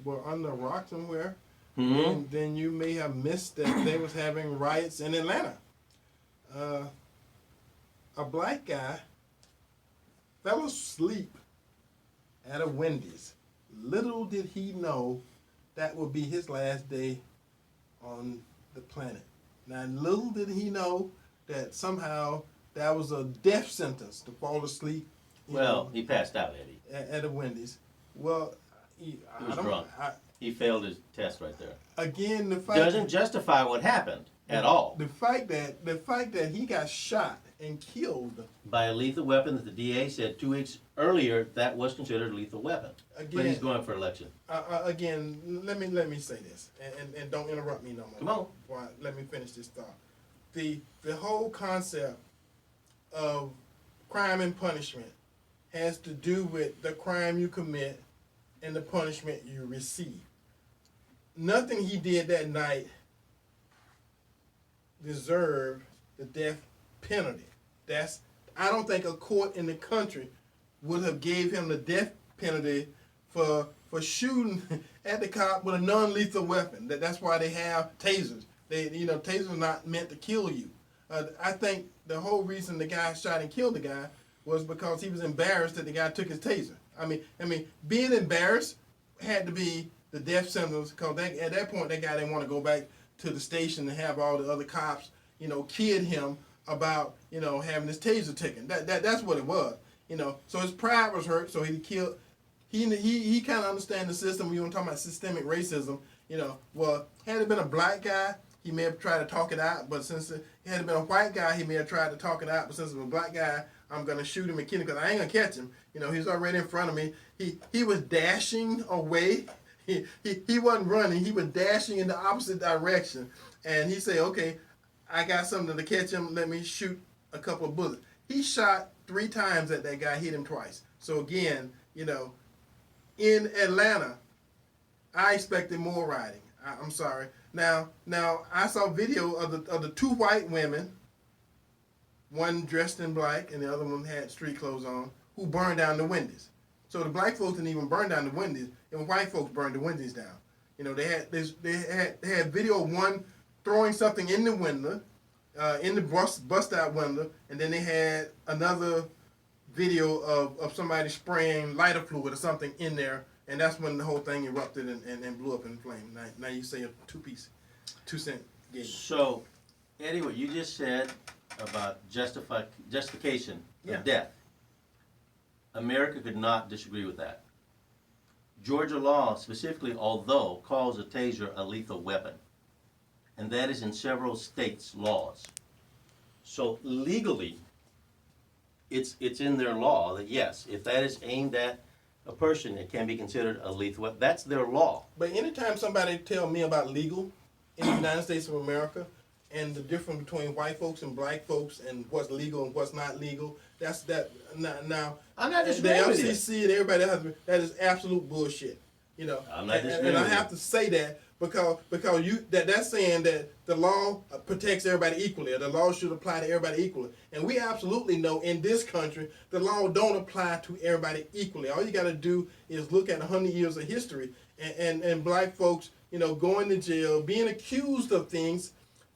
S2: were on the rock somewhere, then you may have missed that they was having riots in Atlanta. A black guy fell asleep at a Wendy's. Little did he know that would be his last day on the planet. Now, little did he know that somehow that was a death sentence to fall asleep.
S3: Well, he passed out, Eddie.
S2: At a Wendy's. Well,
S3: He was drunk. He failed his test right there.
S2: Again, the fact
S3: Doesn't justify what happened at all.
S2: The fact that he got shot and killed
S3: By a lethal weapon that the DA said 2 weeks earlier that was considered a lethal weapon.
S2: again.
S3: But he's going for election.
S2: Again, let me say this, and don't interrupt me no more.
S3: Come on.
S2: Well, let me finish this thought. The whole concept of crime and punishment has to do with the crime you commit and the punishment you receive. Nothing he did that night deserved the death penalty. I don't think a court in the country would have gave him the death penalty for shooting at the cop with a non-lethal weapon. That's why they have tasers. Tasers are not meant to kill you. I think the whole reason the guy shot and killed the guy was because he was embarrassed that the guy took his taser. I mean, being embarrassed had to be the death sentence, because at that point that guy didn't want to go back to the station and have all the other cops, kid him about, having his taser taken. That's what it was. So his pride was hurt, so he killed. He kind of understands the system. We were talking about systemic racism. Well, had it been a black guy, he may have tried to talk it out, but since it had been a white guy, he may have tried to talk it out. But since it was a black guy, I'm gonna shoot him and kill him because I ain't gonna catch him. He's already in front of me. He was dashing away. He wasn't running. He was dashing in the opposite direction. And he said, "Okay, I got something to catch him. Let me shoot a couple of bullets." He shot 3 times at that guy, hit him twice. So again, in Atlanta, I expected more rioting. I'm sorry. Now I saw video of the 2 white women, one dressed in black and the other one had street clothes on, who burned down the Wendy's. So the black folks didn't even burn down the Wendy's, and white folks burned the Wendy's down. They had video of one throwing something in the window, in the bust out window, and then they had another video of somebody spraying lighter fluid or something in there, and that's when the whole thing erupted and blew up in flames. Now you say a 2-cent gauge.
S3: So, Eddie, what you just said about justification of death, America could not disagree with that. Georgia law specifically, although, calls a taser a lethal weapon, and that is in several states' laws. So legally, it's in their law that yes, if that is aimed at a person, it can be considered a lethal weapon. That's their law.
S2: But anytime somebody tell me about legal in the United States of America and the difference between white folks and black folks and what's legal and what's not legal, that's that. Now
S3: I'm not
S2: the
S3: disagreeing with you.
S2: FCC and everybody else, that is absolute bullshit. You know,
S3: I'm not disagreeing
S2: and I
S3: with you.
S2: have to say that because that's saying that the law protects everybody equally, or the law should apply to everybody equally. And we absolutely know in this country the law don't apply to everybody equally. All you got to do is look at 100 years of history and black folks, you know, going to jail, being accused of things,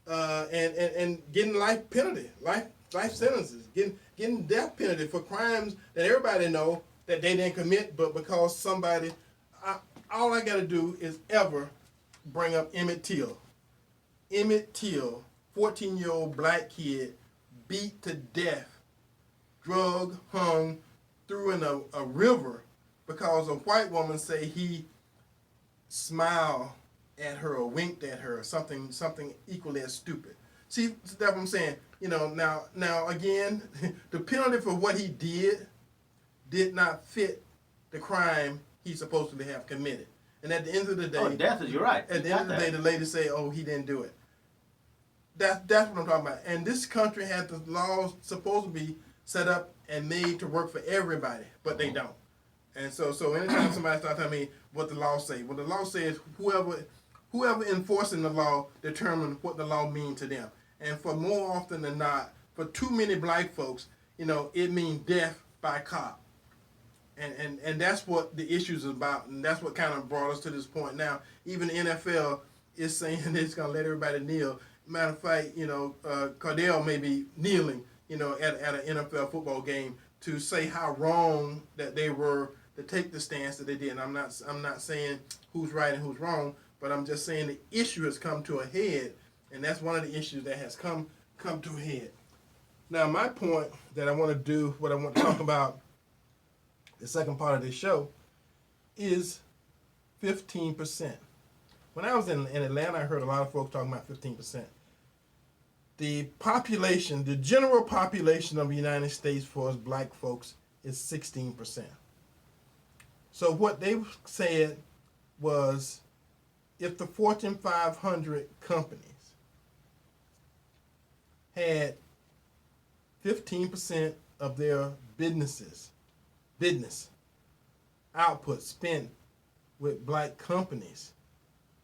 S2: and getting life penalty, life sentences, getting death penalty for crimes that everybody know that they didn't commit, but because somebody, all I got to do is ever bring up Emmett Till. Emmett Till, 14-year-old black kid, beat to death, drug, hung, threw in a river because a white woman say he smiled at her or winked at her or something equally as stupid. See, that's what I'm saying. You know, now again, the penalty for what he did not fit the crime he supposedly have committed. And at the end of the day,
S3: Oh, death is, you're right.
S2: at the end of the day, the lady say, "Oh, he didn't do it." That's what I'm talking about. And this country had the laws supposed to be set up and made to work for everybody, but they don't. And so anytime somebody starts telling me what the law say, well, the law says whoever enforcing the law determine what the law means to them. And for more often than not, for too many black folks, you know, it means death by cop. And that's what the issue is about, and that's what kind of brought us to this point now. Even the NFL is saying it's going to let everybody kneel. Matter of fact, you know, Cardell may be kneeling, you know, at an NFL football game to say how wrong that they were to take the stance that they did. And I'm not saying who's right and who's wrong, but I'm just saying the issue has come to a head, and that's one of the issues that has come to a head. Now, my point that I want to do, what I want to talk about, the second part of this show, is 15%. When I was in Atlanta, I heard a lot of folks talking about 15%. The population, the general population of the United States for us black folks is 16%. So what they said was, if the Fortune 500 companies had 15% of their business output spent with black companies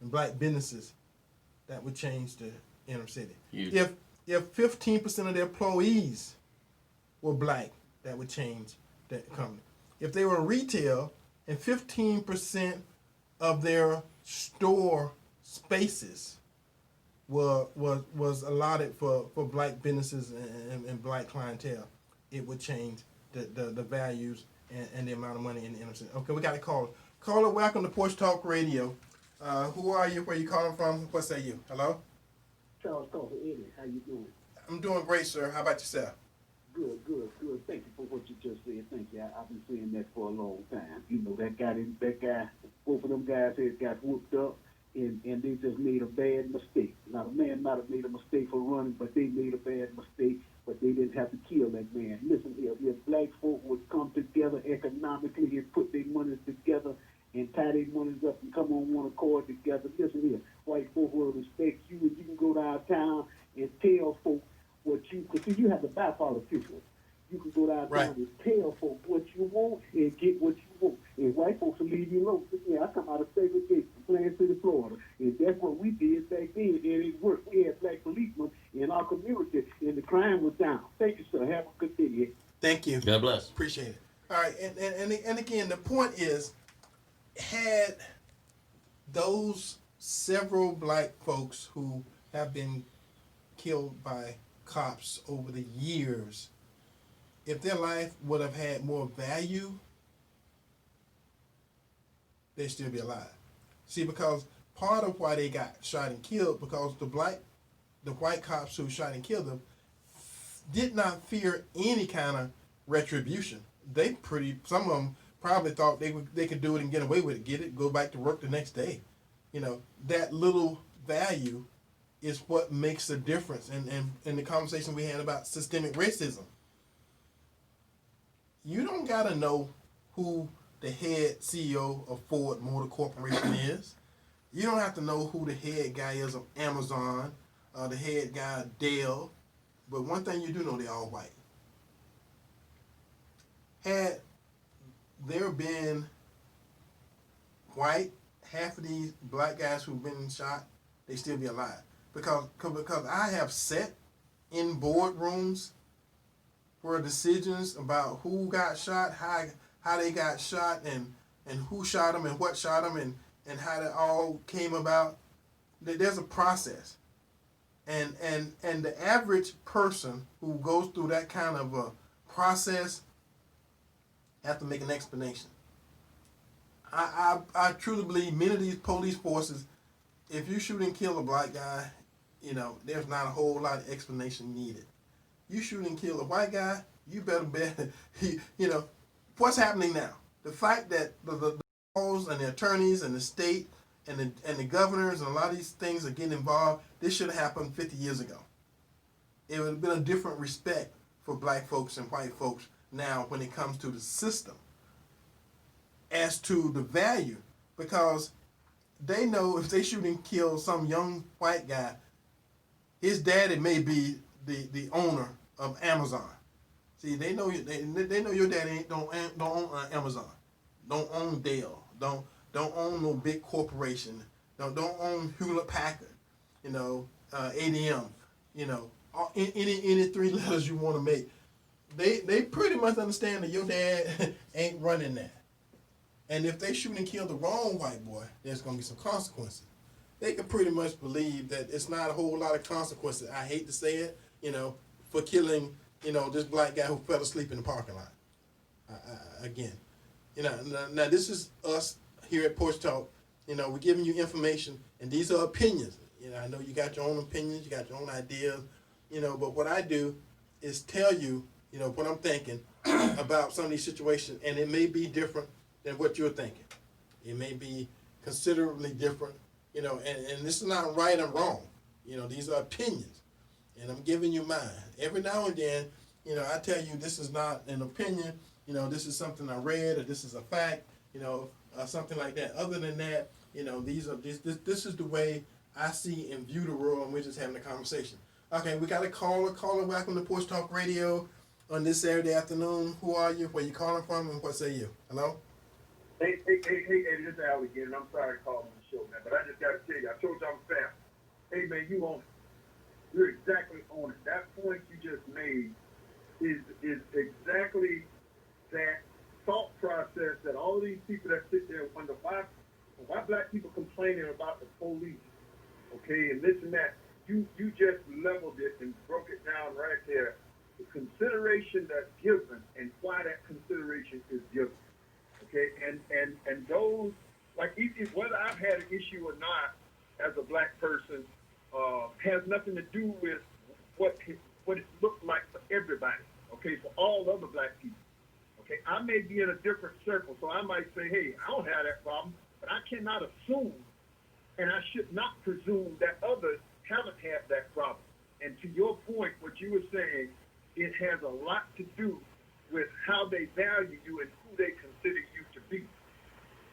S2: and black businesses, that would change the inner city.
S3: Huge.
S2: If 15% of their employees were black, that would change that company. If they were retail and 15% of their store spaces was allotted for black businesses and black clientele, it would change the values and the amount of money in the inner city. Okay, we got a caller. Caller, welcome to Porch Talk Radio. Who are you? Where you calling from? What say you? Hello?
S8: Charles Coffee, Eddie, how you doing?
S2: I'm doing great, sir. How about yourself?
S8: Good. Thank you for what you just said. Thank you. I've been saying that for a long time. You know, that guy, both of them guys had got whooped up, and they just made a bad mistake. Now, the man might have made a mistake for running, but they made a bad mistake, but they didn't have to kill that man. Listen here, if black folk would come together economically and put their money together and tie their monies up and come on one accord together, listen here, white folk will respect you, and you can go downtown and tell folk what you, because see, you have to buy politicians. You can go downtown and tell folk what you want and get what you want. And white folks will leave you alone. Yeah, I come out of segregation, Plant City, Florida, and that's what we did back then, and it worked. We had black policemen in our community, and the crime was down. Thank you, sir. Have a good day.
S2: Thank you.
S3: God bless.
S2: Appreciate it. All right, and again, the point is, had those several black folks who have been killed by cops over the years, if their life would have had more value, they'd still be alive. See, because part of why they got shot and killed, because the white cops who shot and killed them did not fear any kind of retribution. Some of them probably thought they could do it and get away with it, go back to work the next day. That little value is what makes the difference. And the conversation we had about systemic racism, you don't gotta know who the head CEO of Ford Motor Corporation is. You don't have to know who the head guy is of Amazon, the head guy of Dell. But one thing you do know, they're all white. Had there been white, half of these black guys who've been shot, they still be alive. Because I have sat in boardrooms where decisions about who got shot, how they got shot, and who shot them and what shot them and how that all came about. There's a process. And the average person who goes through that kind of a process have to make an explanation. I truly believe many of these police forces, if you shoot and kill a black guy, there's not a whole lot of explanation needed. You shoot and kill a white guy, you better bet, what's happening now? The fact that the laws and the attorneys and the state and the governors and a lot of these things are getting involved, this should have happened 50 years ago. It would have been a different respect for black folks and white folks now when it comes to the system as to the value, because they know if they shoot and kill some young white guy, his daddy may be the owner of Amazon. See, they know your daddy don't own Amazon, don't own Dell, don't own no big corporation, don't own Hewlett Packard, ADM, any three letters you want to make. They pretty much understand that your dad ain't running that. And if they shoot and kill the wrong white boy, there's going to be some consequences. They can pretty much believe that it's not a whole lot of consequences. I hate to say it, for killing, this black guy who fell asleep in the parking lot. Again, now this is us here at Porch Talk. We're giving you information, and these are opinions. I know you got your own opinions, you got your own ideas, but what I do is tell you, what I'm thinking about some of these situations, and it may be different than what you're thinking. It may be considerably different, and this is not right and wrong. These are opinions, and I'm giving you mine. Every now and then, I tell you this is not an opinion, this is something I read, or this is a fact, something like that. Other than that, this is the way I see and view the world, and we're just having a conversation. Okay, we got a caller. Welcome to Porch Talk Radio on this Saturday afternoon. Who are you? Where you calling from? And what say you? Hello?
S6: Hey, Eddie, this is Al again, and I'm sorry to call on the show, man, but I just got to tell you, I told you I'm fam. Hey, man, you on it. You're exactly on it. That point you just made is exactly that thought process that all these people that sit there wonder why black people complaining about the police, okay, and this and that. You just leveled it and broke it down right there. The consideration that's given and why that consideration is given. Okay, and those, like, whether I've had an issue or not as a black person, has nothing to do with what it looked like for everybody. Okay, for all other black people. Okay, I may be in a different circle, so I might say, hey, I don't have that problem, but I cannot assume, and I should not presume that others haven't had that problem. And to your point, what you were saying, it has a lot to do with how they value you and who they consider you to be.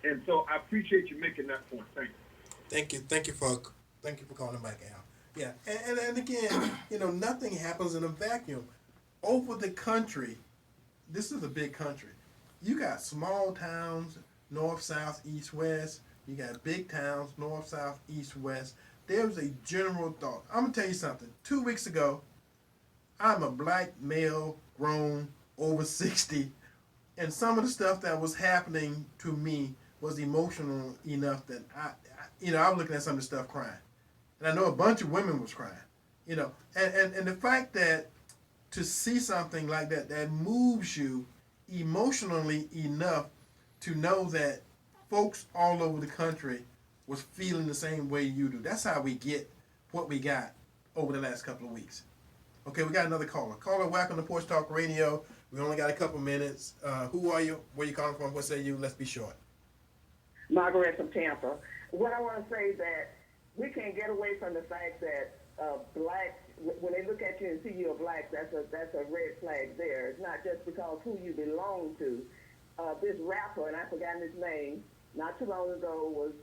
S6: And so I appreciate you making that point. Thank you.
S2: Thank you for calling back, Al. Yeah, and again, nothing happens in a vacuum. Over the country, this is a big country. You got small towns, north, south, east, west. You got big towns, north, south, east, west. There's a general thought. I'm going to tell you something. 2 weeks ago, I'm a black male, grown, over 60, and some of the stuff that was happening to me was emotional enough that I was looking at some of the stuff crying. And I know a bunch of women was crying. You know, and the fact that to see something like that that moves you emotionally enough to know that folks all over the country was feeling the same way you do. That's how we get what we got over the last couple of weeks. Okay, we got another caller. Caller, welcome to Porch Talk Radio. We only got a couple minutes. Who are you? Where you calling from? What say you? Let's be short.
S9: Margaret from Tampa. What I want to say is that we can't get away from the fact that blacks, when they look at you and see you're black, that's a red flag there. It's not just because who you belong to. This rapper, and I've forgotten his name, not too long ago was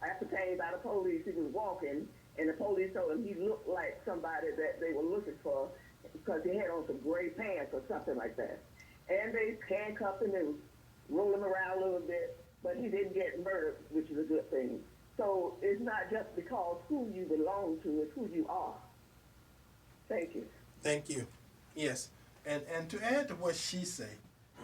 S9: apprehended by the police. He was walking, and the police told him he looked like somebody that they were looking for because he had on some gray pants or something like that. And they handcuffed him and rolled him around a little bit, but he didn't get murdered, which is a good thing. So it's not just because who you belong to, it's who you are. Thank you.
S2: Thank you. Yes. And to add to what she said,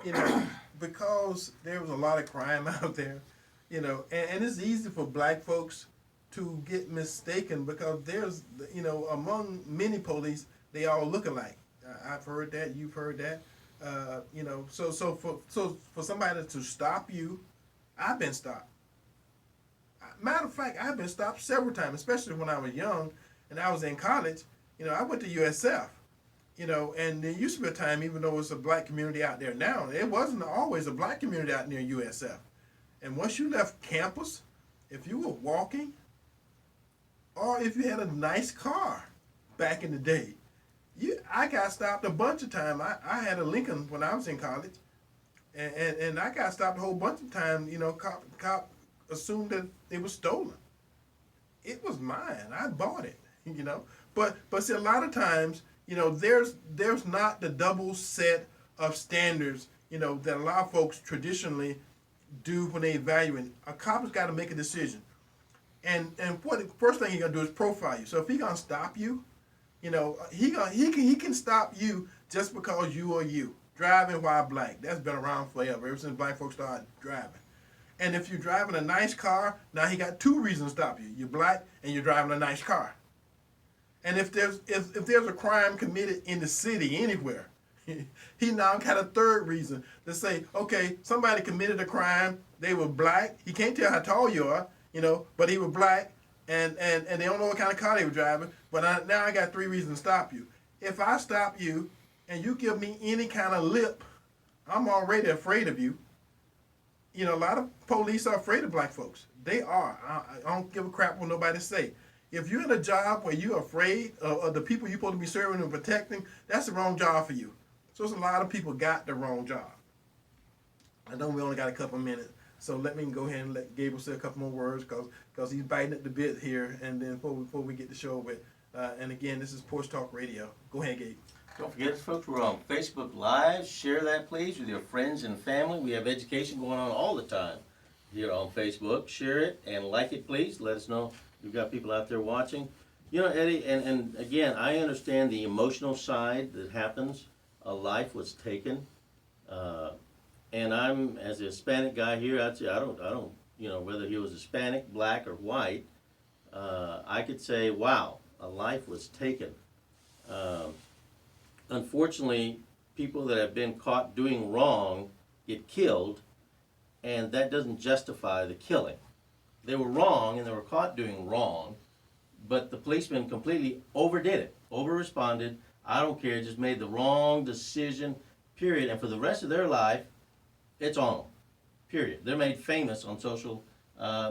S2: you know, because there was a lot of crime out there, you know, and it's easy for black folks to get mistaken because there's, you know, among many police, they all look alike. I've heard that. You've heard that. You know, so for somebody to stop you, I've been stopped. Matter of fact, I've been stopped several times, especially when I was young and I was in college. You know, I went to USF, you know, and there used to be a time, even though it's a black community out there now, it wasn't always a black community out near USF. And once you left campus, if you were walking or if you had a nice car back in the day, I got stopped a bunch of times. I had a Lincoln when I was in college, and I got stopped a whole bunch of times. You know, cop assumed that it was stolen. It was mine. I bought it. You know, but see, a lot of times, you know, there's not the double set of standards, you know, that a lot of folks traditionally do when they evaluate. A cop has got to make a decision, and what the first thing he's gonna do is profile you. So if he's gonna stop you, you know, he can stop you just because you are you. Driving while black. That's been around forever, ever since black folks started driving. And if you're driving a nice car, now he got two reasons to stop you. You're black and you're driving a nice car. And if there's a crime committed in the city anywhere, he now got a third reason to say, okay, somebody committed a crime, they were black, he can't tell how tall you are, you know, but he was black, and they don't know what kind of car they were driving, but now I got three reasons to stop you. If I stop you and you give me any kind of lip, I'm already afraid of you. You know, a lot of police are afraid of black folks. They are. I don't give a crap what nobody say. If you're in a job where you're afraid of the people you're supposed to be serving and protecting, that's the wrong job for you. So it's a lot of people got the wrong job. I know we only got a couple minutes, so let me go ahead and let Gabriel say a couple more words because he's biting at the bit here, and then before we get the show with. And again, this is Porch Talk Radio. Go ahead, Gabe.
S3: Don't forget, folks, we're on Facebook Live. Share that, please, with your friends and family. We have education going on all the time here on Facebook. Share it and like it, please. Let us know we've got people out there watching. You know, Eddie, and again, I understand the emotional side that happens. A life was taken. And I'm, as a Hispanic guy here, I'd say I don't, you know, whether he was Hispanic, black, or white, I could say, wow, a life was taken. Unfortunately, people that have been caught doing wrong get killed, and that doesn't justify the killing. They were wrong, and they were caught doing wrong, but the policeman completely overdid it, over-responded. I don't care, just made the wrong decision, period. And for the rest of their life, it's on them, period. They're made famous on social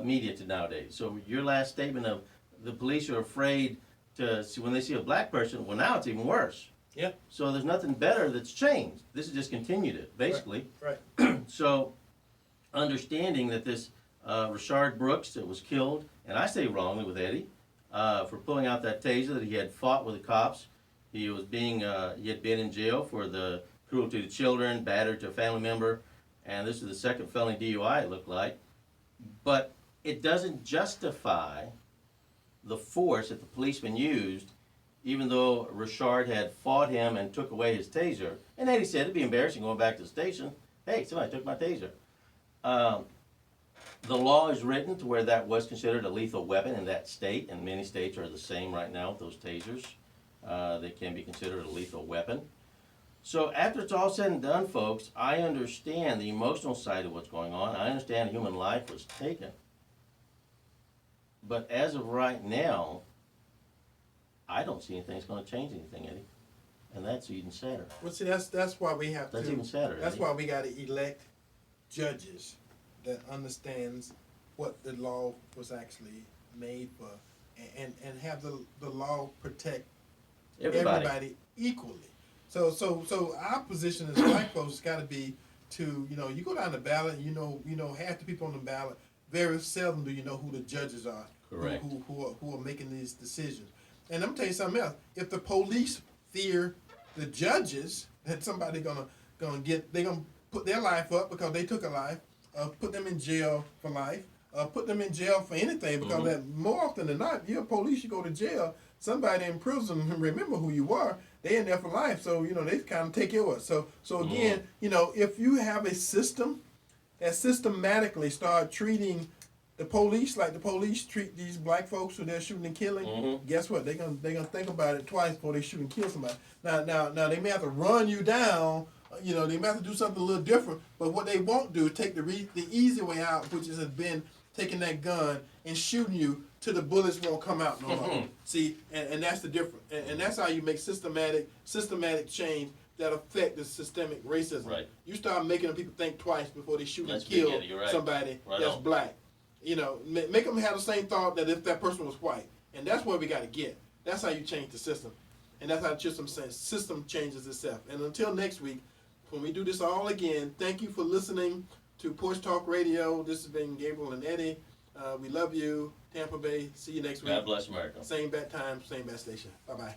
S3: media nowadays. So your last statement of the police are afraid to see when they see a black person, well, now it's even worse.
S2: Yeah.
S3: So there's nothing better that's changed. This has just continued it, basically.
S2: Right.
S3: So understanding that this Rashard Brooks that was killed, and I say wrongly with Eddie, for pulling out that taser, that he had fought with the cops. He was he had been in jail for the cruelty to children, battered to a family member, and this is the second felony DUI, it looked like. But it doesn't justify the force that the policeman used, even though Rashard had fought him and took away his taser. And Eddie said it'd be embarrassing going back to the station. Hey, somebody took my taser. The law is written to where that was considered a lethal weapon in that state, and many states are the same right now with those tasers. that can be considered a lethal weapon. So after it's all said and done, folks, I understand the emotional side of what's going on. I understand human life was taken. But as of right now, I don't see anything that's going to change anything, Eddie. And that's even sadder.
S2: Well, see, that's why we have
S3: That's
S2: to.
S3: even sadder.
S2: That's
S3: Eddie.
S2: why we got to elect judges that understands what the law was actually made for, and have the law protect everybody equally. So our position as black folks got to be to, you go down the ballot, half the people on the ballot, very seldom do you know who the judges are.
S3: Correct.
S2: Who are making these decisions. And I'm gonna tell you something else. If the police fear the judges, that somebody gonna put their life up because they took a life, put them in jail for life, put them in jail for anything, because that more often than not, you're a police, you go to jail, somebody in prison remember who you are, they in there for life, so they kind of take your word. So again, if you have a system that systematically start treating the police like the police treat these black folks who they're shooting and killing, guess what? They're gonna think about it twice before they shoot and kill somebody. Now they may have to run you down. They may have to do something a little different. But what they won't do is take the easy way out, which has been taking that gun and shooting you till the bullets won't come out no more. See, and that's the difference. And that's how you make systematic change that affect the systemic racism.
S3: Right.
S2: You start making people think twice before they shoot
S3: That's
S2: and kill
S3: big, Eddie, you're right.
S2: somebody
S3: Right
S2: that's
S3: on.
S2: black. Make them have the same thought that if that person was white. And that's where we got to get. That's how you change the system. And that's how the system changes itself. And until next week, when we do this all again, thank you for listening to Porch Talk Radio. This has been Gabriel and Eddie. We love you. Tampa Bay. See you next week.
S3: God bless America.
S2: Same bat time, same bat station. Bye-bye.